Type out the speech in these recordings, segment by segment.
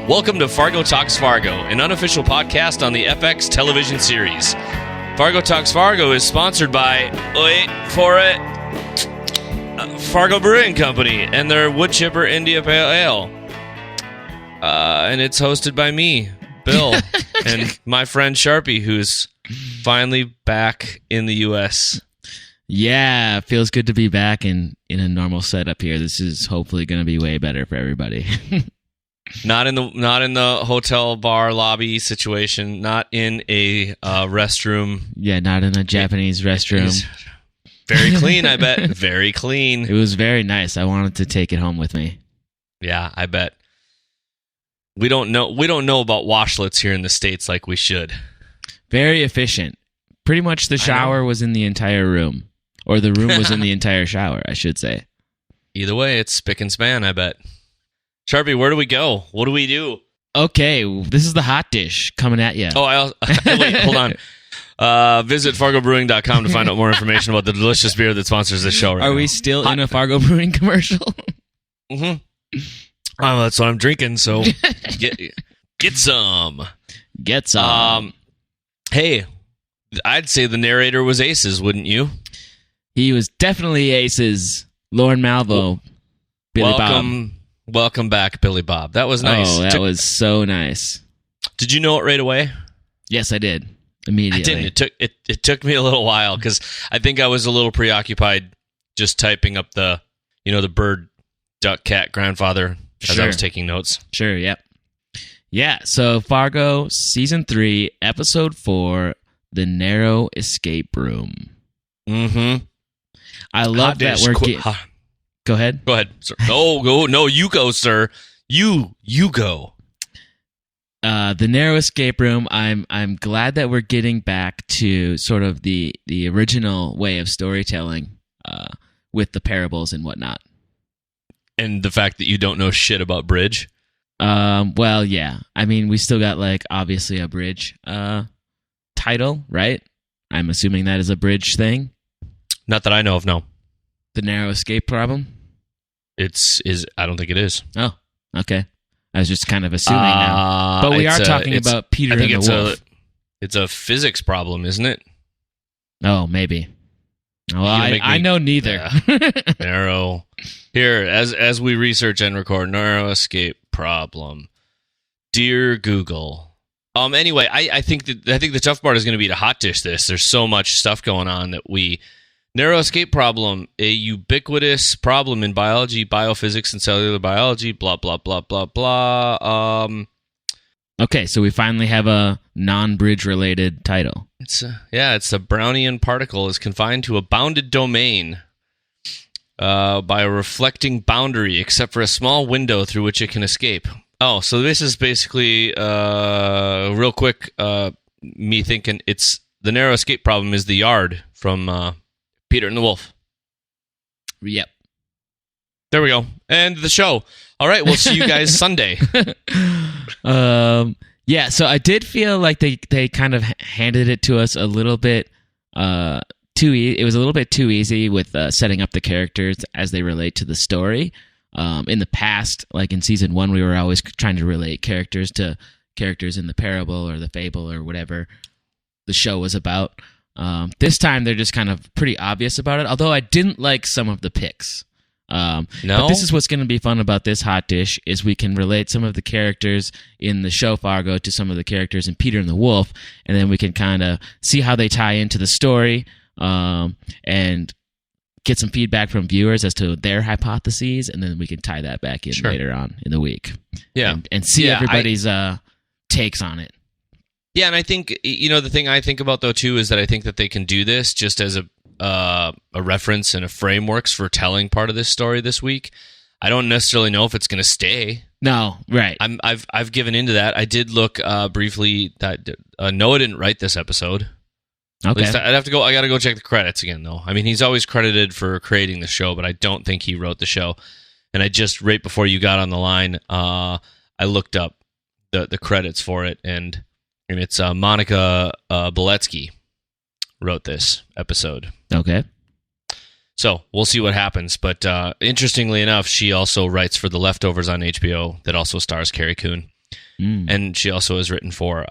Welcome to Fargo Talks Fargo, an unofficial podcast on the FX television series. Fargo Talks Fargo is sponsored by, wait for it, Fargo Brewing Company and their Wood Chipper India Pale Ale. And it's hosted by me, Bill, and my friend Charpie, who's finally back in the U.S. Yeah, feels good to be back in a normal setup here. This is hopefully going to be way better for everybody. Not in the hotel bar lobby situation. Not in a restroom. Yeah, not in a Japanese restroom. Very clean, I bet. Very clean. It was very nice. I wanted to take it home with me. Yeah, I bet. We don't know about washlets here in the States like we should. Very efficient. Pretty much the shower was in the entire room. Or the room was in the entire shower, I should say. Either way, it's spick and span, I bet. Charpie, where do we go? What do we do? Okay, this is the Hotdish coming at you. Oh, wait, hold on. Visit fargobrewing.com to find out more information about the delicious beer that sponsors this show right now. Are we still in a Fargo Brewing commercial? Mm-hmm. That's what I'm drinking, so get some. Get some. Hey, I'd say the narrator was aces, wouldn't you? He was definitely aces. Lorne Malvo. Billy Bob. Welcome back, Billy Bob. That was nice. Oh, that was so nice. Did you know it right away? Yes, I did. Immediately. I didn't. It took me a little while because I think I was a little preoccupied just typing up the bird, duck, cat, grandfather as I was taking notes. Sure, yep. Yeah, so Fargo, Season 3, Episode 4, The Narrow Escape Room. Mm-hmm. I love that we're getting... Go ahead. Go ahead, sir. No, you go, sir. You go. The Narrow Escape Room. I'm glad that we're getting back to sort of the original way of storytelling with the parables and whatnot. And the fact that you don't know shit about bridge. Well, yeah. I mean, we still got obviously a bridge title, right? I'm assuming that is a bridge thing. Not that I know of. No. The Narrow Escape Problem? I don't think it is. Oh, okay. I was just kind of assuming now. But we are talking about Peter and the Wolf. It's a physics problem, isn't it? Oh, maybe. Well, I know neither. Narrow. Here, as we research and record, narrow escape problem. Dear Google. Anyway, I think the tough part is going to be to hot dish this. There's so much stuff going on that narrow escape problem, a ubiquitous problem in biology, biophysics, and cellular biology, blah, blah, blah, blah, blah. Okay, so we finally have a non-bridge related title. It's a Brownian particle is confined to a bounded domain by a reflecting boundary, except for a small window through which it can escape. Oh, so this is basically, real quick, me thinking it's the narrow escape problem is the yard from... Peter and the Wolf. Yep. There we go. And the show. All right, we'll see you guys Sunday. Yeah, so I did feel like they kind of handed it to us a little bit too easy. It was a little bit too easy with setting up the characters as they relate to the story. In the past, like in season 1, we were always trying to relate characters to characters in the parable or the fable or whatever the show was about. This time they're just kind of pretty obvious about it, although I didn't like some of the picks. No? But this is what's going to be fun about this hot dish, is we can relate some of the characters in the show Fargo to some of the characters in Peter and the Wolf, and then we can kind of see how they tie into the story, and get some feedback from viewers as to their hypotheses, and then we can tie that back in later on in the week. Yeah. And see everybody's takes on it. Yeah, and I think, the thing I think about, though, too, is that I think that they can do this just as a reference and a framework for telling part of this story this week. I don't necessarily know if it's going to stay. No, right. I've given into that. I did look briefly that Noah didn't write this episode. Okay. At least I got to go check the credits again, though. I mean, he's always credited for creating the show, but I don't think he wrote the show. And I just, right before you got on the line, I looked up the credits for it, and it's Monica Beletsky wrote this episode. Okay. So we'll see what happens. But interestingly enough, she also writes for The Leftovers on HBO that also stars Carrie Coon. and she also has written for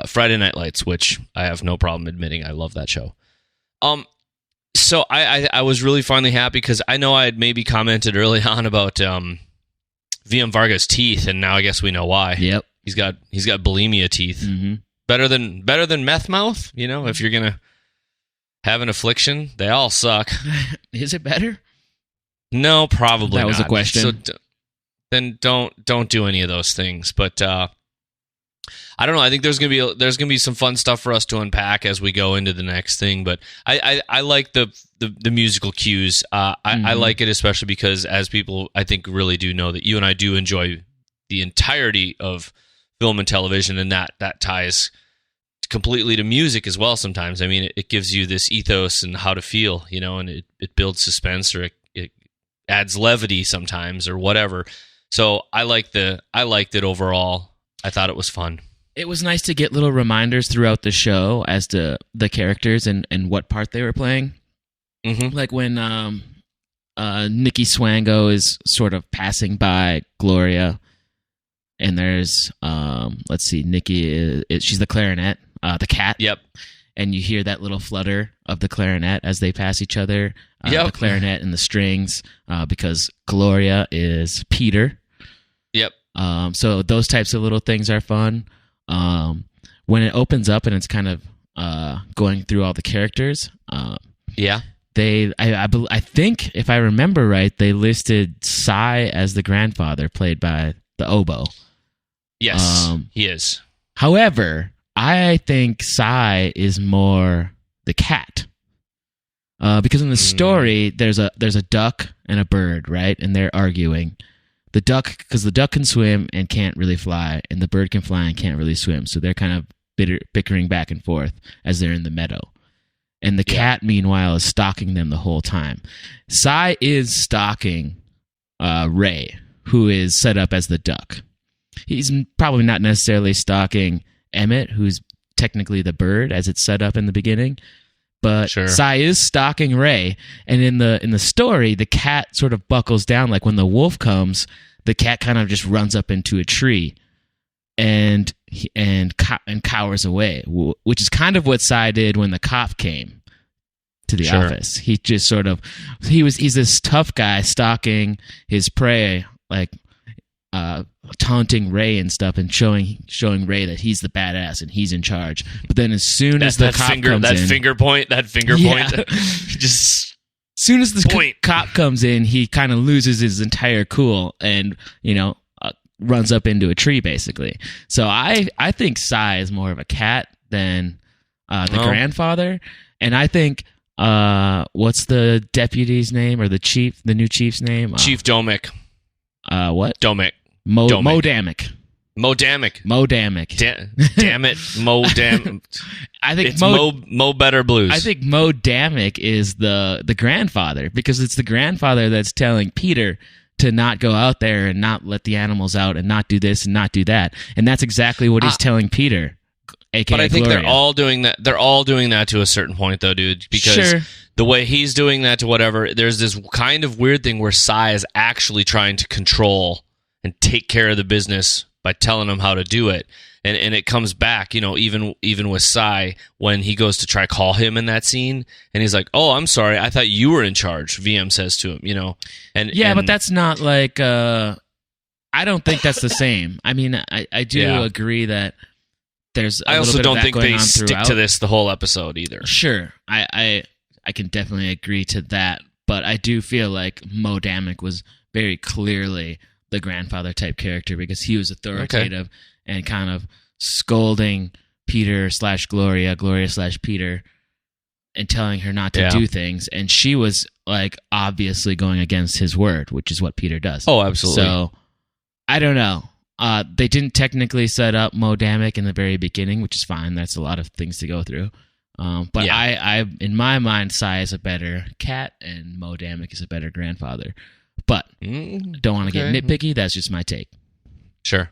Friday Night Lights, which I have no problem admitting I love that show. So I was really finally happy because I know I had maybe commented early on about VM Varga's teeth, and now I guess we know why. Yep, he's got bulimia teeth. Mm-hmm. Better than meth mouth. You know, if you're gonna have an affliction, they all suck. Is it better? No, probably that was not. A question. So then don't do any of those things. But I don't know. I think there's gonna be some fun stuff for us to unpack as we go into the next thing. But I like the musical cues. I like it especially because, as people I think really do know, that you and I do enjoy the entirety of film and television, and that ties completely to music as well. Sometimes, I mean, it gives you this ethos and how to feel, you know, and it builds suspense, or it adds levity sometimes, or whatever. So I liked it overall. I thought it was fun. It was nice to get little reminders throughout the show as to the characters and what part they were playing. Mm-hmm. Like when Nikki Swango is sort of passing by Gloria, and there's let's see, Nikki she's the clarinet, the cat. Yep. And you hear that little flutter of the clarinet as they pass each other. The clarinet and the strings, because Gloria is Peter. Yep. So those types of little things are fun. When it opens up and it's kind of going through all the characters, I think, if I remember right, they listed Cy as the grandfather, played by the oboe. Yes, he is. However, I think Cy is more the cat, because in the story there's a duck and a bird, right, and they're arguing. The duck, because the duck can swim and can't really fly, and the bird can fly and can't really swim, so they're kind of bickering back and forth as they're in the meadow. And the cat, meanwhile, is stalking them the whole time. Cy is stalking Ray, who is set up as the duck. He's probably not necessarily stalking Emmett, who's technically the bird, as it's set up in the beginning. But sure. Cy is stalking Ray, and in the story, the cat sort of buckles down. Like when the wolf comes, the cat kind of just runs up into a tree and cowers away, which is kind of what Cy did when the cop came to the office. He just sort of he's this tough guy stalking his prey, like taunting Ray and stuff, and showing Ray that he's the badass and he's in charge. But then as soon as the cop comes in, finger point, just as soon as the cop comes in, he kind of loses his entire cool and runs up into a tree basically. So I think Cy is more of a cat than the grandfather, and I think what's the deputy's name, or the new chief's name? Chief Domick. What? Domick. Mo Damick. Damn it, Mo Dam. I think it's Mo Better Blues. I think Mo Damick is the grandfather, because it's the grandfather that's telling Peter to not go out there and not let the animals out and not do this and not do that. And that's exactly what he's telling Peter, aka But I think Gloria. they're all doing that. They're all doing that to a certain point, though, dude. Because the way he's doing that to whatever, there's this kind of weird thing where Cy is actually trying to control and take care of the business by telling him how to do it. And it comes back, even with Cy, when he goes to try call him in that scene, and he's like, "Oh, I'm sorry, I thought you were in charge." VM says to him, but that's not like. I don't think that's the same. I mean, I do agree that there's. I also don't think they stick to this the whole episode either. Sure, I can definitely agree to that, but I do feel like Mo Damick was very clearly the grandfather type character, because he was authoritative and kind of scolding Peter / Gloria / Peter, and telling her not to do things. And she was like obviously going against his word, which is what Peter does. Oh, absolutely. So I don't know. They didn't technically set up Mo Damick in the very beginning, which is fine. That's a lot of things to go through. But I, in my mind, Cy is a better cat and Mo Damick is a better grandfather. But don't want to get nitpicky. That's just my take. Sure.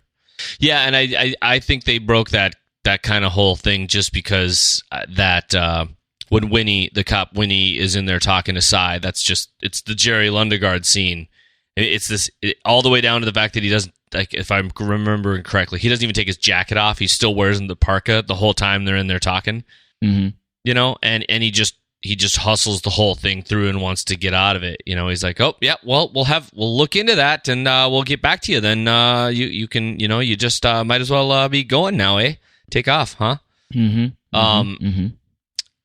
Yeah, and I think they broke that kind of whole thing just because when Winnie, the cop Winnie, is in there talking to Cy, it's the Jerry Lundegaard scene. It's this all the way down to the fact that like if I'm remembering correctly, he doesn't even take his jacket off. He still wears the parka the whole time they're in there talking. Mm-hmm. You know, and he just hustles the whole thing through and wants to get out of it. You know, he's like, oh yeah, well we'll look into that and we'll get back to you. Then you can, you know, you just might as well be going now, eh? Take off, huh? Mm-hmm.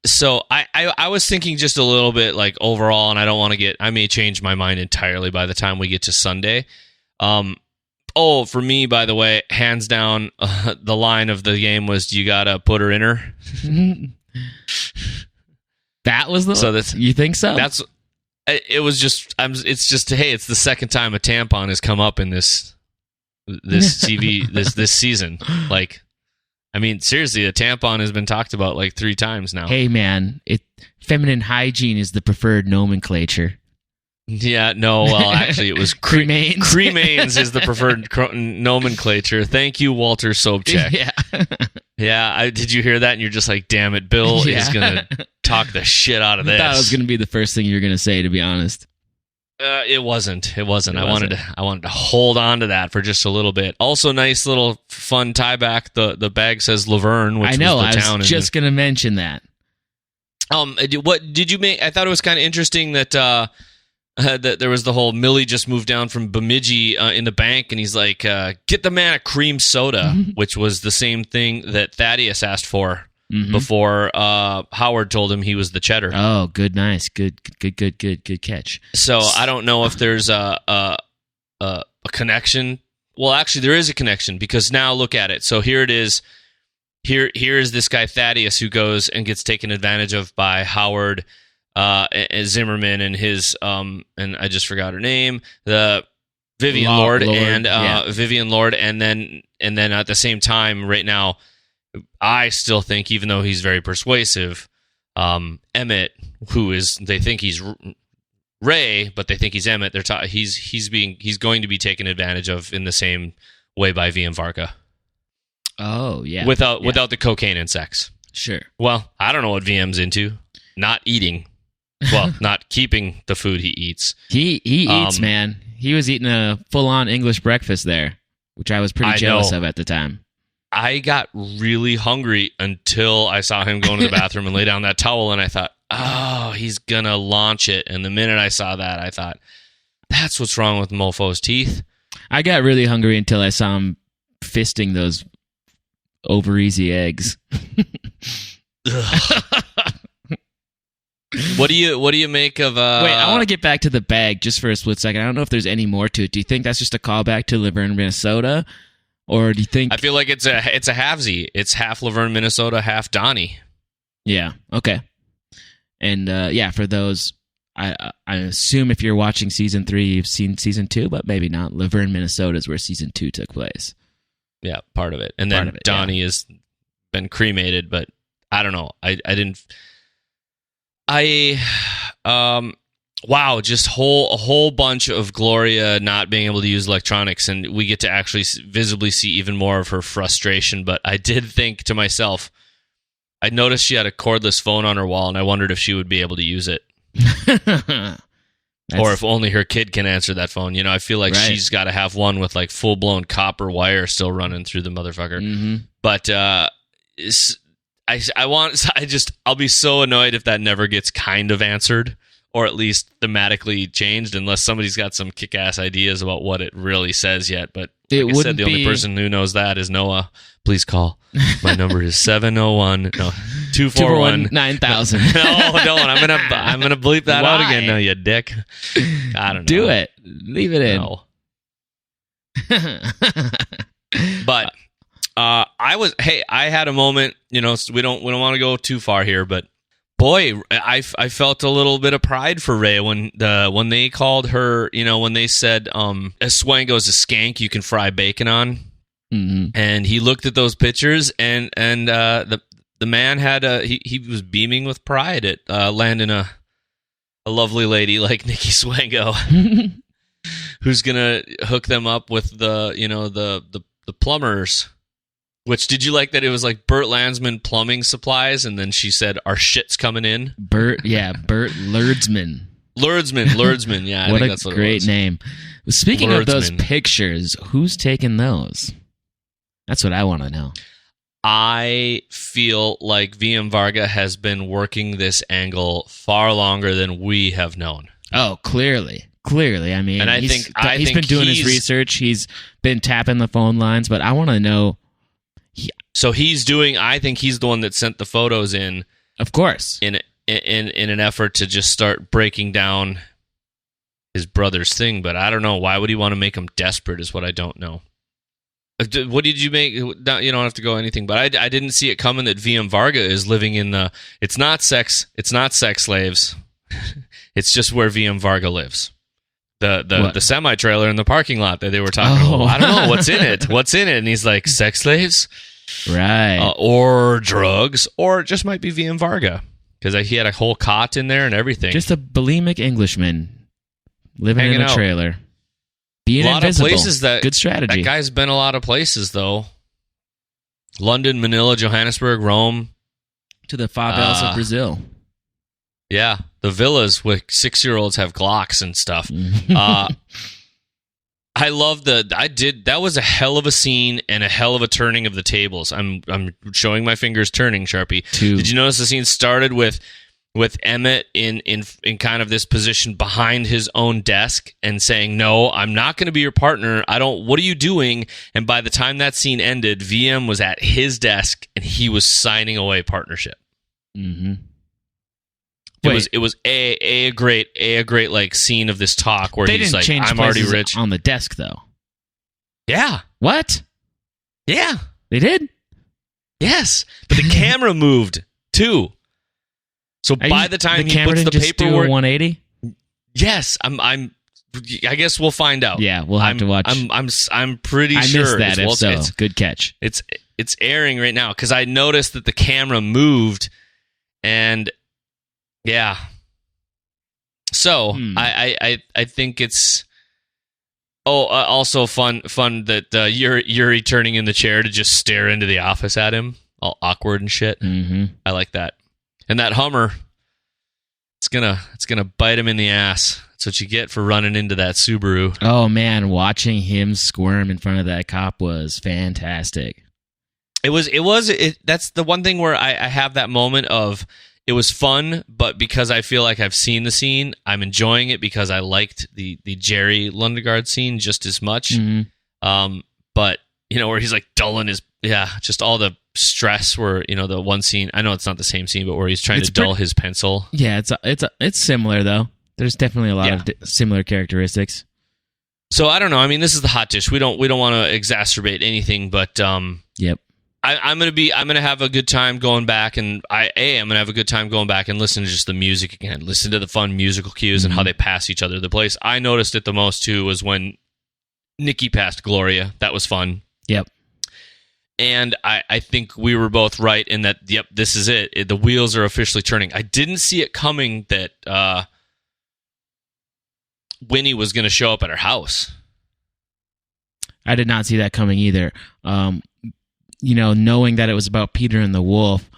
So I was thinking just a little bit like overall, and I may change my mind entirely by the time we get to Sunday. For me, by the way, hands down, the line of the game was, you gotta put her in her. That was you think so? It's just, hey, it's the second time a tampon has come up in this TV, this season. Like, I mean, seriously, a tampon has been talked about like 3 times now. Hey, man, feminine hygiene is the preferred nomenclature. Yeah, no, well, actually, it was cremains. Cremains is the preferred nomenclature. Thank you, Walter Sobchak. Yeah. Yeah, did you hear that? And you're just like, damn it, Bill is going to talk the shit out of this. I thought it was going to be the first thing you were going to say, to be honest. It wasn't. I wanted to hold on to that for just a little bit. Also, nice little fun tie back. The bag says Laverne, which was the town. I was just going to mention that. What did you make? I thought it was kind of interesting that that there was the whole Millie just moved down from Bemidji in the bank, and he's like, get the man a cream soda, which was the same thing that Thaddeus asked for before Howard told him he was the cheddar. Oh, good, nice, good catch. So I don't know if there's a connection. Well, actually, there is a connection, because now look at it. So here it is. Here is this guy Thaddeus who goes and gets taken advantage of by Howard Zimmerman and his and I just forgot her name, the Vivian Lord and Vivian Lord, and then at the same time, right now, I still think, even though he's very persuasive, Emmett, they think he's Ray, but they think he's Emmett. He's going to be taken advantage of in the same way by VM Varga. Oh yeah, without the cocaine and sex. Sure. Well, I don't know what VM's into. Not eating. Well, not keeping the food he eats. He eats, man. He was eating a full-on English breakfast there, which I was pretty jealous of at the time. I got really hungry until I saw him go into the bathroom and lay down that towel, and I thought, oh, he's going to launch it. And the minute I saw that, I thought, that's what's wrong with Mofo's teeth. I got really hungry until I saw him fisting those over-easy eggs. What do you make of? Wait, I want to get back to the bag just for a split second. I don't know if there's any more to it. Do you think that's just a callback to Laverne, Minnesota, or do you think? I feel like it's a halvesy. It's half Laverne, Minnesota, half Donnie. Yeah. Okay. And for those, I assume if you're watching season 3, you've seen season 2, but maybe not. Laverne, Minnesota is where season 2 took place. Yeah, part of it, and then Donnie has been cremated, but I don't know. I didn't. Wow, just a whole bunch of Gloria not being able to use electronics, and we get to actually visibly see even more of her frustration. But I did think to myself, I noticed she had a cordless phone on her wall, and I wondered if she would be able to use it. Or if only her kid can answer that phone. You know, I feel like she's got to have one with like full-blown copper wire still running through the motherfucker. Mm-hmm. But I'll be so annoyed if that never gets kind of answered, or at least thematically changed, unless somebody's got some kick-ass ideas about what it really says yet. But like I said, the only person who knows that is Noah. Please call. My number is 241 9000. No, don't. I'm gonna bleep that out again. No, you dick. I don't know. Do it. Leave it in. No. But I had a moment. You know, we don't want to go too far here, but boy, I felt a little bit of pride for Ray when they called her. You know, when they said, "A swango's a skank you can fry bacon on." Mm-hmm. And he looked at those pictures, and the man had he was beaming with pride at landing a lovely lady like Nikki Swango, who's gonna hook them up with the plumbers. Which, did you like that it was like Burt Landsman Plumbing Supplies, and then she said, "Our shit's coming in." Burt Lurdsman. Lurdsman, yeah. What a great name. Speaking of those Lordsman. pictures, who's taking those? That's what I want to know. I feel like VM Varga has been working this angle far longer than we have known. Oh, clearly. I mean, And he's think been doing his research. He's been tapping the phone lines, but I want to know. So I think he's the one that sent the photos in. Of course. In an effort to just start breaking down his brother's thing, but I don't know. Why would he want to make him desperate is what I don't know. What did you make? You don't have to go anything, but I didn't see it coming that VM Varga is living in the... It's not sex slaves. It's just where VM Varga lives. The semi-trailer in the parking lot that they were talking about. I don't know. What's in it? And he's like, sex slaves? Right. Or drugs, or it just might be VM Varga. Because he had a whole cot in there and everything. Just a bulimic Englishman living Hanging in a out. trailer. Being a lot invisible. Of places good strategy. That guy's been a lot of places, though. London, Manila, Johannesburg, Rome. To the favelas of Brazil. Yeah, the villas with 6-year-olds have Glocks and stuff. I love that was a hell of a scene and a hell of a turning of the tables. I'm showing my fingers turning, Charpie. Did you notice the scene started with Emmett in kind of this position behind his own desk and saying, "No, I'm not going to be your partner. What are you doing?" And by the time that scene ended, VM was at his desk and he was signing away partnership. Mm-hmm. It was a great like scene of this talk where he's like, "I'm already rich." On the desk though. Yeah. What? Yeah. They did? Yes. But the camera moved too. So by the time he puts the paperwork, 180. Yes, I guess we'll find out. Yeah, we'll have to watch. I'm pretty sure. I missed that. If so, good catch. It's airing right now because I noticed that the camera moved, and yeah. So I think it's also fun that Yuri turning in the chair to just stare into the office at him, all awkward and shit. Mm-hmm. I like that. And that Hummer, it's gonna bite him in the ass. That's what you get for running into that Subaru. Oh man, watching him squirm in front of that cop was fantastic. That's the one thing where I have that moment of it was fun, but because I feel like I've seen the scene, I'm enjoying it because I liked the Jerry Lundegaard scene just as much. Mm-hmm. But where he's like dulling his just all the stress where the one scene, I know it's not the same scene, but where he's trying to dull his pencil. Yeah, it's similar though. There's definitely a lot of similar characteristics. So I don't know. I mean, this is the hot dish. We don't want to exacerbate anything, but yep. I'm gonna have a good time going back, and I'm gonna have a good time going back and listen to just the music again, listen to the fun musical cues and how they pass each other. The place I noticed it the most too was when Nikki passed Gloria. That was fun. Yep. And I think we were both right in that, yep, this is it. The wheels are officially turning. I didn't see it coming that Winnie was going to show up at her house. I did not see that coming either. Knowing that it was about Peter and the Wolf,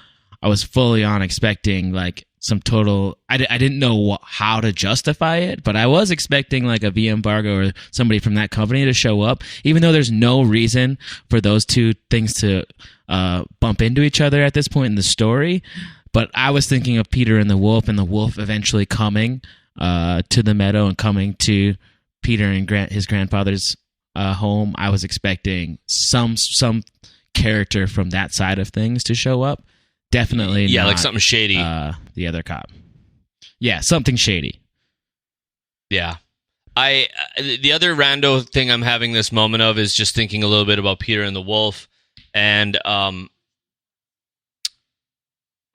I was fully on expecting like some total... I didn't know how to justify it, but I was expecting like a VM Fargo or somebody from that company to show up, even though there's no reason for those two things to bump into each other at this point in the story. But I was thinking of Peter and the Wolf eventually coming to the meadow and coming to Peter and his grandfather's home. I was expecting some character from that side of things to show up. Definitely not, like something shady. The other cop. Yeah, something shady. Yeah. The other rando thing I'm having this moment of is just thinking a little bit about Peter and the Wolf. And,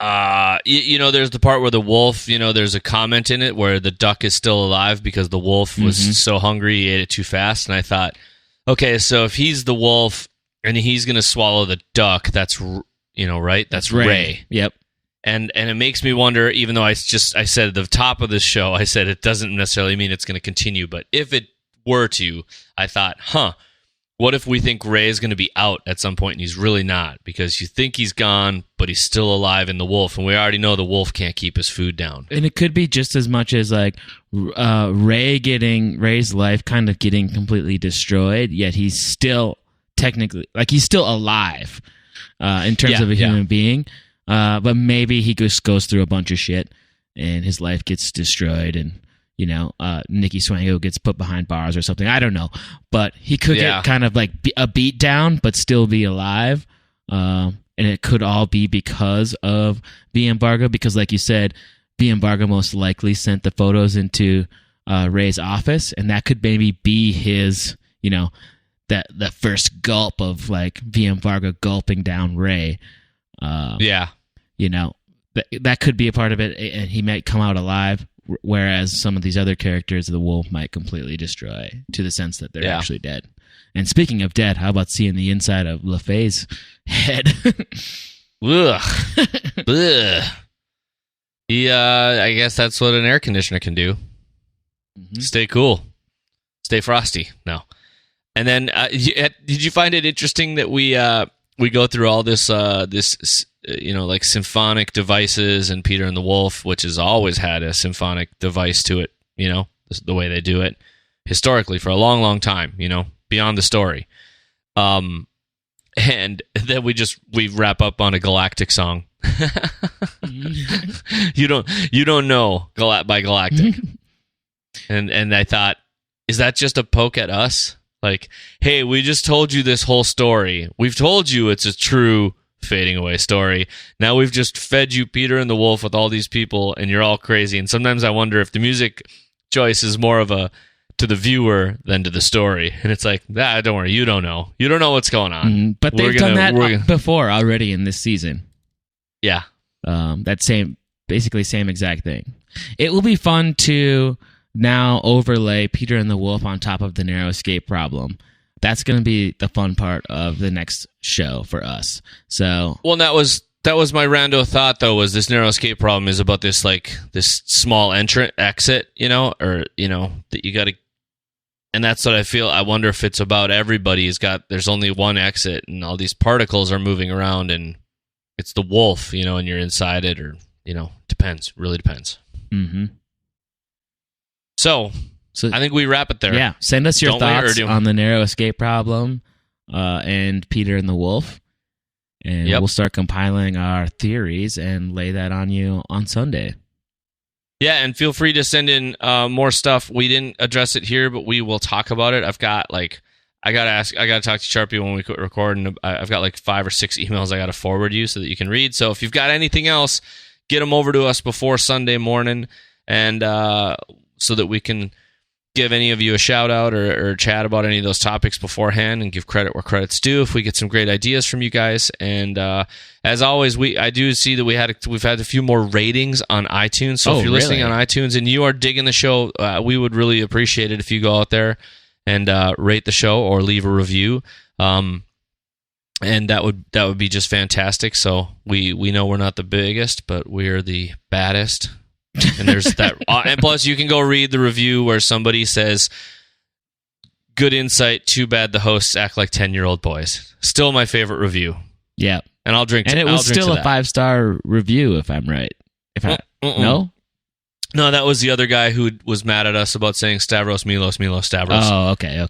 there's the part where the wolf, there's a comment in it where the duck is still alive because the wolf was so hungry he ate it too fast. And I thought, okay, so if he's the wolf and he's going to swallow the duck, that's... right? That's Ray. Yep. And it makes me wonder, even though I said at the top of this show, I said it doesn't necessarily mean it's going to continue, but if it were to, I thought, What if we think Ray is going to be out at some point and he's really not? Because you think he's gone, but he's still alive in the wolf, and we already know the wolf can't keep his food down. And it could be just as much as like Ray's life kind of getting completely destroyed, yet he's still technically, like, he's still alive in terms of a human being. But maybe he just goes through a bunch of shit and his life gets destroyed, and Nikki Swango gets put behind bars or something. I don't know. But he could get kind of like a beat down, but still be alive. And it could all be because of the embargo, because like you said, the embargo most likely sent the photos into Ray's office, and that could maybe be his, that the first gulp of like the embargo gulping down Ray. That could be a part of it, and he might come out alive. Whereas some of these other characters, the wolf might completely destroy, to the sense that they're actually dead. And speaking of dead, how about seeing the inside of LaFay's head? Ugh. Ugh. I guess that's what an air conditioner can do. Mm-hmm. Stay cool. Stay frosty. No. And then, did you find it interesting that we go through all this like symphonic devices and Peter and the Wolf, which has always had a symphonic device to it, the way they do it historically for a long, long time, beyond the story. And then we wrap up on a galactic song. You don't know by Galactic. And I thought, is that just a poke at us? Like, hey, we just told you this whole story. We've told you it's a true fading away story. Now we've just fed you Peter and the Wolf with all these people, and you're all crazy. And sometimes I wonder if the music choice is more of a to the viewer than to the story. And it's like, don't worry, you don't know. You don't know what's going on. But they've done that before already in this season. Yeah. Basically same exact thing. It will be fun to now overlay Peter and the Wolf on top of the narrow escape problem. That's going to be the fun part of the next show for us. So, well, that was my rando thought, though, was this narrow escape problem is about this small exit, that you got to, and that's what I feel. I wonder if it's about everybody there's only one exit, and all these particles are moving around, and it's the wolf, and you're inside it, or depends, really depends. Mm-hmm. So I think we wrap it there. Yeah, send us your thoughts on the narrow escape problem and Peter and the Wolf, and we'll start compiling our theories and lay that on you on Sunday. Yeah, and feel free to send in more stuff. We didn't address it here, but we will talk about it. I gotta talk to Charpie when we quit recording. I've got 5 or 6 emails I gotta forward you so that you can read. So if you've got anything else, get them over to us before Sunday morning, and so that we can give any of you a shout out or chat about any of those topics beforehand, and give credit where credit's due if we get some great ideas from you guys. And as always, I do see that we've had a few more ratings on iTunes. So if you're listening on iTunes and you are digging the show, we would really appreciate it if you go out there and rate the show or leave a review. And that would be just fantastic. So we know we're not the biggest, but we're the baddest. And there's that, and plus you can go read the review where somebody says, "Good insight. Too bad the hosts act like 10-year-old boys." Still my favorite review. Yeah, and I'll drink. And it was still a 5-star review, if I'm right. No, that was the other guy who was mad at us about saying Stavros, Milos, Stavros. Oh, okay.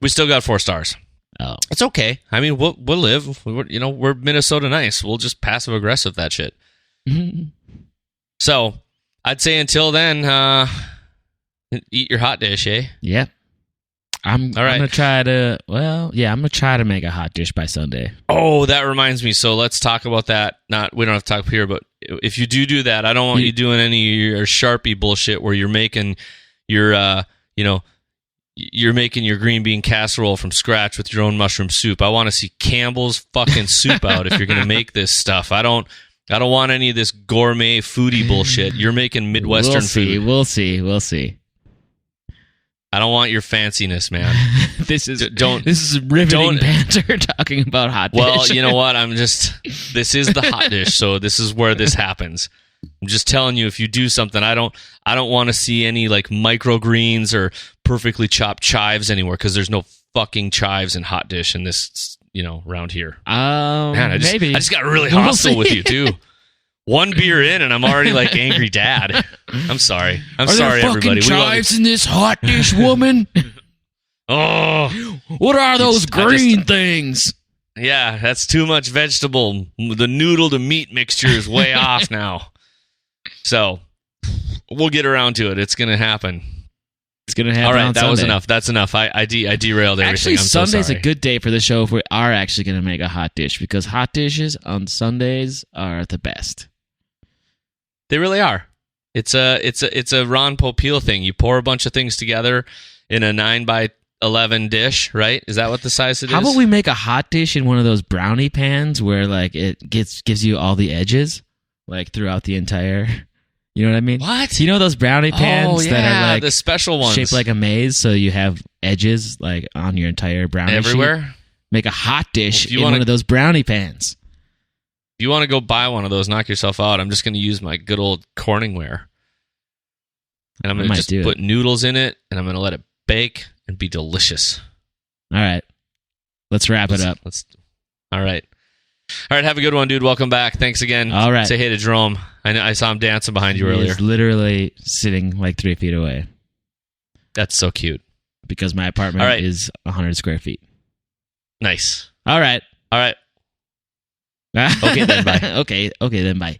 We still got 4 stars. Oh, it's okay. I mean, we'll live. We're Minnesota nice. We'll just passive aggressive that shit. So. I'd say until then, eat your hot dish, eh? Yeah. I'm gonna try to make a hot dish by Sunday. Oh, that reminds me. So let's talk about that. We don't have to talk here, but if you do that, I don't want you doing any of your Charpie bullshit where you're making your you're making your green bean casserole from scratch with your own mushroom soup. I want to see Campbell's fucking soup out if you're gonna make this stuff. I don't want any of this gourmet foodie bullshit. You're making Midwestern food. We'll see. I don't want your fanciness, man. This is riveting banter talking about hot dish. Well, you know what? This is the hot dish, so this is where this happens. I'm just telling you, if you do something, I don't want to see any microgreens or perfectly chopped chives anywhere, because there's no fucking chives and Hotdish in this, around here. Man, I just got really We'll hostile see. with you too. One beer in, and I'm already like angry dad. I'm sorry. I'm sorry, there everybody. fucking chives in this Hotdish, woman? Oh, What are those I just- green things? yeah, that's too much vegetable. The noodle to meat mixture is way off now. So we'll get around to it. It's gonna happen. It's gonna happen. All right, on that was Sunday. enough. That's enough. I derailed everything. Actually, I'm so Sunday's sorry. a good day for the show if we are actually going to make a hot dish, because hot dishes on Sundays are the best. They really are. It's a Ron Popeil thing. You pour a bunch of things together in a 9x11 dish, right? Is that what the size it is? How about we make a hot dish in one of those brownie pans where like it gives you all the edges, like throughout the entire. You know what I mean? What? You know those brownie pans that are like the special ones shaped like a maze, so you have edges like on your entire brownie everywhere. sheet? Make a hot dish Well, if you in wanna- one of those brownie pans. If you want to go buy one of those, knock yourself out. I'm just going to use my good old Corningware, and I'm going to might just do put noodles in it, and I'm going to let it bake and be delicious. All right, let's wrap it up. All right. Have a good one, dude. Welcome back. Thanks again. All right. Say hey to Jerome. I saw him dancing behind you earlier. He's literally sitting like 3 feet away That's so cute. because my apartment All right. is 100 square feet. Nice. All right. All right. Okay, then, bye. Okay, then bye.